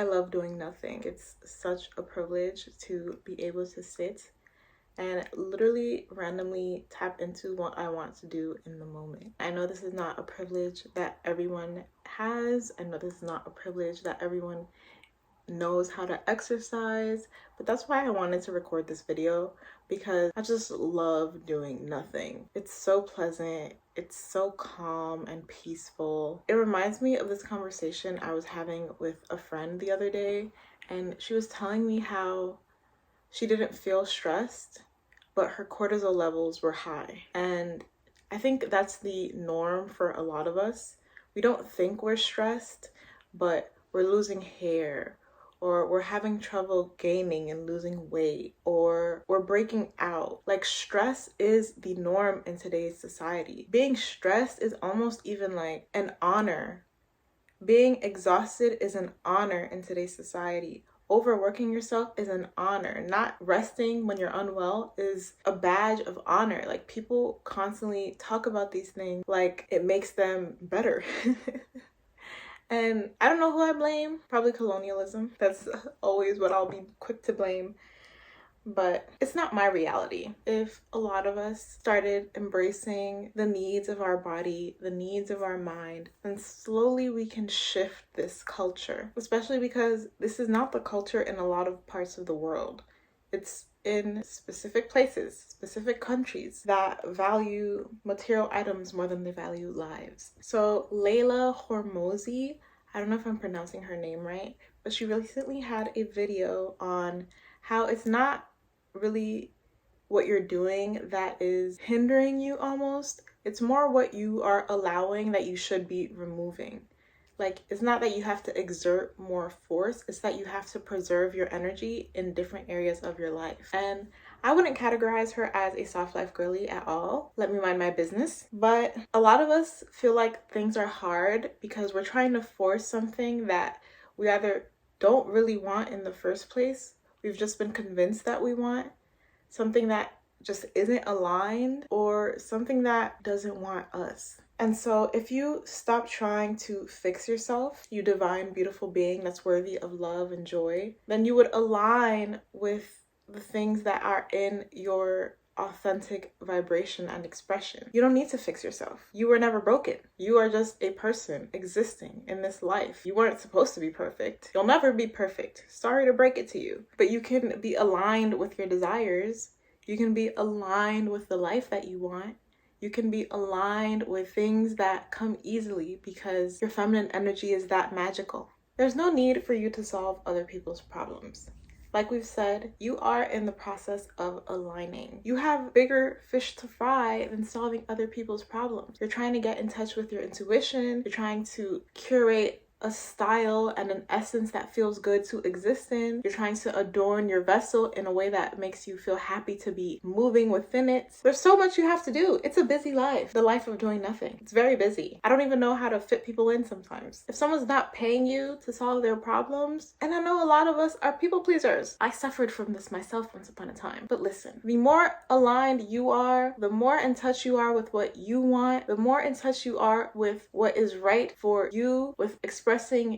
I love doing nothing. It's such a privilege to be able to sit and literally randomly tap into what I want to do in the moment. I know this is not a privilege that everyone has. I know this is not a privilege that everyone knows how to exercise, but that's why I wanted to record this video, because I just love doing nothing. It's so pleasant, it's so calm and peaceful. It reminds me of this conversation I was having with a friend the other day, and she was telling me how she didn't feel stressed, but her cortisol levels were high. And I think that's the norm for a lot of us. We don't think we're stressed, but we're losing hair, or we're having trouble gaining and losing weight, or we're breaking out. Like, stress is the norm in today's society. Being stressed is almost even like an honor. Being exhausted is an honor in today's society. Overworking yourself is an honor. Not resting when you're unwell is a badge of honor. Like, people constantly talk about these things like it makes them better. And I don't know who I blame. Probably colonialism. That's always what I'll be quick to blame. But it's not my reality. If a lot of us started embracing the needs of our body, the needs of our mind, then slowly we can shift this culture. Especially because this is not the culture in a lot of parts of the world. It's in specific places, specific countries that value material items more than they value lives. So Leila Hormozi, I don't know if I'm pronouncing her name right, but she recently had a video on how it's not really what you're doing that is hindering you almost. It's more what you are allowing that you should be removing. Like, it's not that you have to exert more force, it's that you have to preserve your energy in different areas of your life. And I wouldn't categorize her as a soft life girly at all. Let me mind my business. But a lot of us feel like things are hard because we're trying to force something that we either don't really want in the first place, we've just been convinced that we want, something that just isn't aligned, or something that doesn't want us. And so if you stop trying to fix yourself, you divine, beautiful being that's worthy of love and joy, then you would align with the things that are in your authentic vibration and expression. You don't need to fix yourself. You were never broken. You are just a person existing in this life. You weren't supposed to be perfect. You'll never be perfect. Sorry to break it to you. But you can be aligned with your desires. You can be aligned with the life that you want. You can be aligned with things that come easily because your feminine energy is that magical. There's no need for you to solve other people's problems. Like we've said, you are in the process of aligning. You have bigger fish to fry than solving other people's problems. You're trying to get in touch with your intuition. You're trying to curate a style and an essence that feels good to exist in. You're trying to adorn your vessel in a way that makes you feel happy to be moving within it. There's so much you have to do. It's a busy life. The life of doing nothing. It's very busy. I don't even know how to fit people in sometimes. If someone's not paying you to solve their problems, and I know a lot of us are people pleasers. I suffered from this myself once upon a time. But listen, the more aligned you are, the more in touch you are with what you want, the more in touch you are with what is right for you, with expressing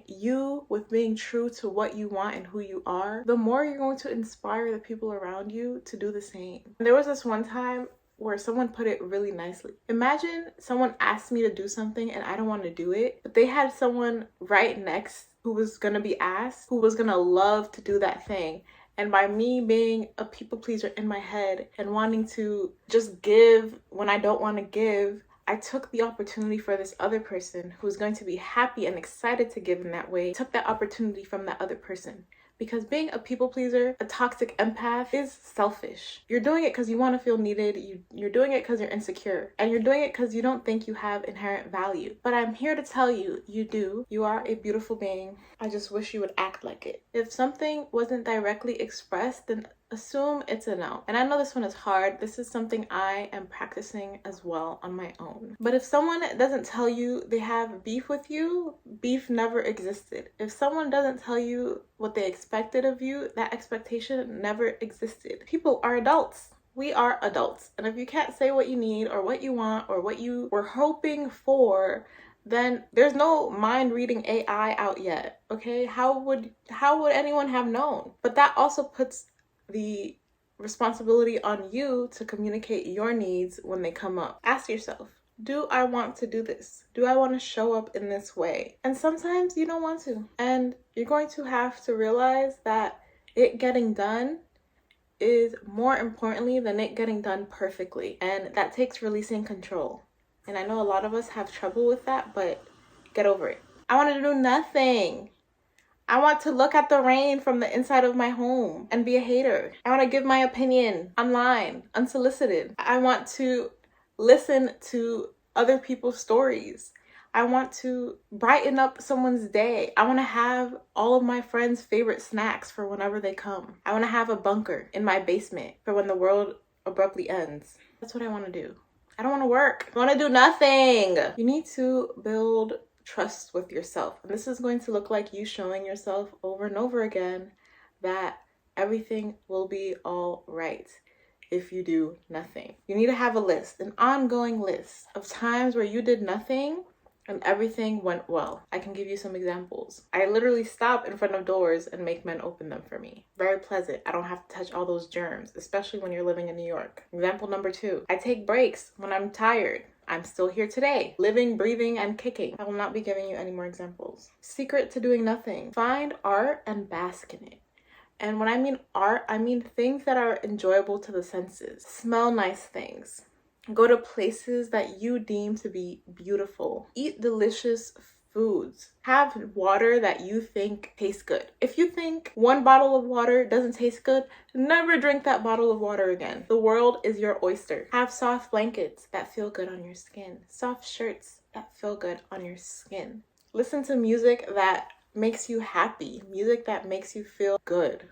you, with being true to what you want and who you are, the more you're going to inspire the people around you to do the same. And there was this one time where someone put it really nicely. Imagine someone asked me to do something and I don't want to do it, but they had someone right next who was going to be asked, who was going to love to do that thing. And by me being a people pleaser in my head and wanting to just give when I don't want to give, I took the opportunity for this other person who's going to be happy and excited to give in that way, took that opportunity from that other person. Because being a people pleaser, a toxic empath, is selfish. You're doing it because you want to feel needed. You're doing it because you're insecure. And you're doing it because you don't think you have inherent value. But I'm here to tell you, you do. You are a beautiful being. I just wish you would act like it. If something wasn't directly expressed, then assume it's a no. And I know this one is hard. This is something I am practicing as well on my own. But if someone doesn't tell you they have beef with you, beef never existed. If someone doesn't tell you what they expected of you, that expectation never existed. People are adults. We are adults. And if you can't say what you need or what you want or what you were hoping for, then there's no mind reading AI out yet. Okay, how would anyone have known? But that also puts the responsibility on you to communicate your needs when they come up. Ask yourself, do I want to do this? Do I want to show up in this way? And sometimes you don't want to. And you're going to have to realize that it getting done is more importantly than it getting done perfectly. And that takes releasing control. And I know a lot of us have trouble with that, but get over it. I want to do nothing. I want to look at the rain from the inside of my home and be a hater. I want to give my opinion online, unsolicited. I want to listen to other people's stories. I want to brighten up someone's day. I want to have all of my friends' favorite snacks for whenever they come. I want to have a bunker in my basement for when the world abruptly ends. That's what I want to do. I don't want to work. I want to do nothing. You need to build trust with yourself. And this is going to look like you showing yourself over and over again that everything will be all right if you do nothing. You need to have a list, an ongoing list of times where you did nothing and everything went well. I can give you some examples. I literally stop in front of doors and make men open them for me. Very pleasant. I don't have to touch all those germs, especially when you're living in New York. Example number 2, I take breaks when I'm tired. I'm still here today, living, breathing, and kicking. I will not be giving you any more examples. Secret to doing nothing. Find art and bask in it. And when I mean art, I mean things that are enjoyable to the senses. Smell nice things. Go to places that you deem to be beautiful. Eat delicious foods. Have water that you think tastes good. If you think one bottle of water doesn't taste good, never drink that bottle of water again. The world is your oyster. Have soft blankets that feel good on your skin. Soft shirts that feel good on your skin. Listen to music that makes you happy. Music that makes you feel good.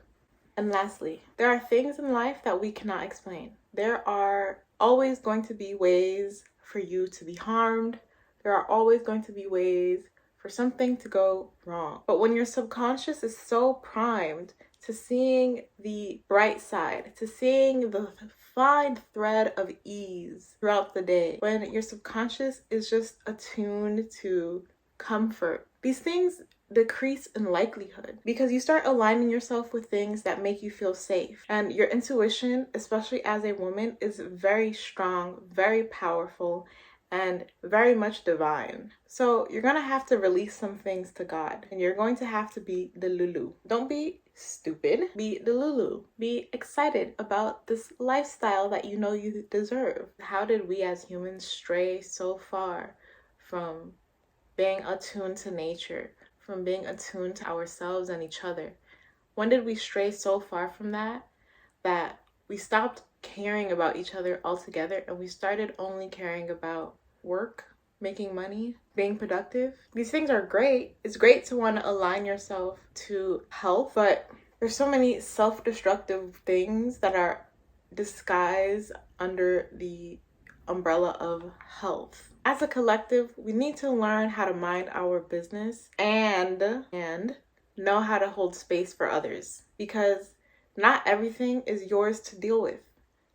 And lastly, there are things in life that we cannot explain. There are always going to be ways for you to be harmed. There are always going to be ways for something to go wrong. But when your subconscious is so primed to seeing the bright side, to seeing the fine thread of ease throughout the day, when your subconscious is just attuned to comfort, these things decrease in likelihood because you start aligning yourself with things that make you feel safe. And your intuition, especially as a woman, is very strong, very powerful, and very much divine. So you're gonna have to release some things to God, and you're going to have to be the Lulu. Don't be stupid, be the Lulu. Be excited about this lifestyle that you know you deserve. How did we as humans stray so far from being attuned to nature, from being attuned to ourselves and each other? When did we stray so far from that we stopped caring about each other altogether and we started only caring about work, making money, being productive? These things are great. It's great to want to align yourself to health, but there's so many self-destructive things that are disguised under the umbrella of health. As a collective, we need to learn how to mind our business and know how to hold space for others, because not everything is yours to deal with.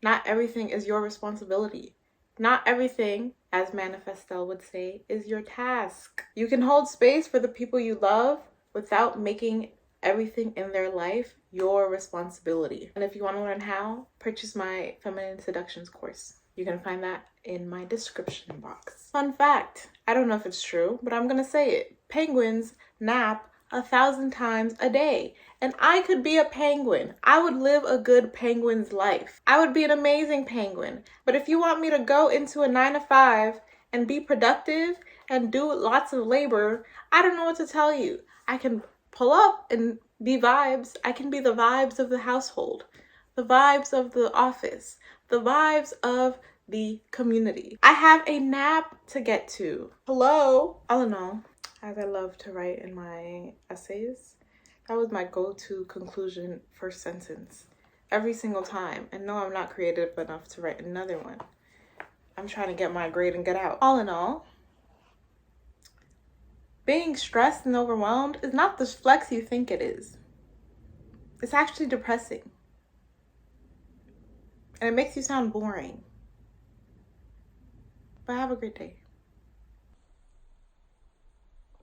Not everything is your responsibility. Not everything, as Manifestel would say, is your task. You can hold space for the people you love without making everything in their life your responsibility. And if you want to learn how, purchase my Feminine Seductions course. You can find that in my description box. Fun fact, I don't know if it's true, but I'm gonna say it. Penguins nap 1,000 times a day. And I could be a penguin. I would live a good penguin's life. I would be an amazing penguin. But if you want me to go into a 9-to-5 and be productive and do lots of labor, I don't know what to tell you. I can pull up and be vibes. I can be the vibes of the household, the vibes of the office, the vibes of the community. I have a nap to get to. Hello? All in all, as I love to write in my essays, that was my go-to conclusion first sentence every single time. And no, I'm not creative enough to write another one. I'm trying to get my grade and get out. All in all, being stressed and overwhelmed is not the flex you think it is. It's actually depressing. And it makes you sound boring. But have a great day.